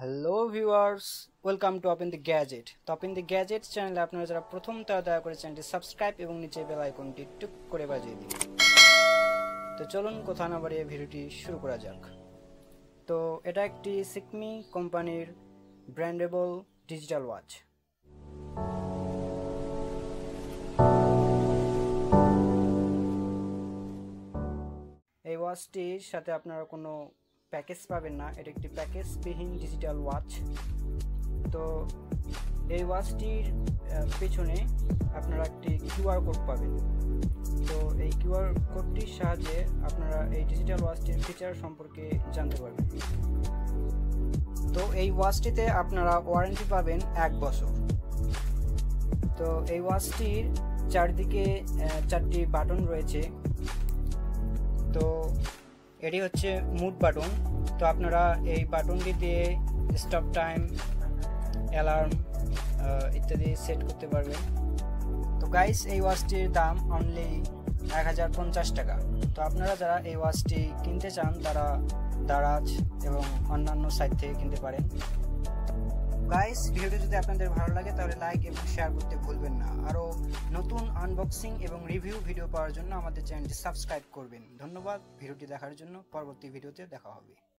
Hello viewers, welcome to অপ in the gadget. তো অপ ইন দ্য গ্যাজেট চ্যানেলে আপনারা যারা প্রথম তারা দয়া করে চ্যানেলটি সাবস্ক্রাইব এবং নিচে বেল আইকনটি টুক করে বাজিয়ে দিন। তো চলুন কথা না বাড়িয়ে ভিডিওটি শুরু করা যাক। তো এটা একটি সিকমি কোম্পানির ব্র্যান্ডেবল ডিজিটাল ওয়াচ। এই ওয়াচটির সাথে আপনারা কোনো প্যাকেজ পাবেন না, এটা একটি প্যাকেজবিহীন ডিজিটাল ওয়াচ। তো এই ওয়াচটির পেছনে আপনারা একটি কিউআর কোড পাবেন। তো এই কিউআর কোডটির সাহায্যে আপনারা এই ডিজিটাল ওয়াচটির ফিচার সম্পর্কে জানতে পারবেন। তো এই ওয়াচটিতে আপনারা ওয়ারেন্টি পাবেন 1 বছর। তো এই ওয়াচটির চারদিকে 4টি বাটন রয়েছে। তো এটি হচ্ছে মুড বাটন। তো আপনারা এই বাটনটি দিয়ে স্টপ টাইম, অ্যালার্ম ইত্যাদি সেট করতে পারবেন। তো গাইস, এই ওয়াচটির দাম অনলি 1050 টাকা। তো আপনারা যারা এই ওয়াচটি কিনতে চান তারা দারাজ এবং অন্যান্য সাইট থেকে কিনতে পারেন। গাইস, ভিডিওটি যদি আপনাদের ভালো লাগে তাহলে লাইক এবং শেয়ার করতে ভুলবেন না। আরও নতুন আনবক্সিং এবং রিভিউ ভিডিও পাওয়ার জন্য আমাদের চ্যানেলটি সাবস্ক্রাইব করবেন। ধন্যবাদ ভিডিওটি দেখার জন্য। পরবর্তী ভিডিওতে দেখা হবে।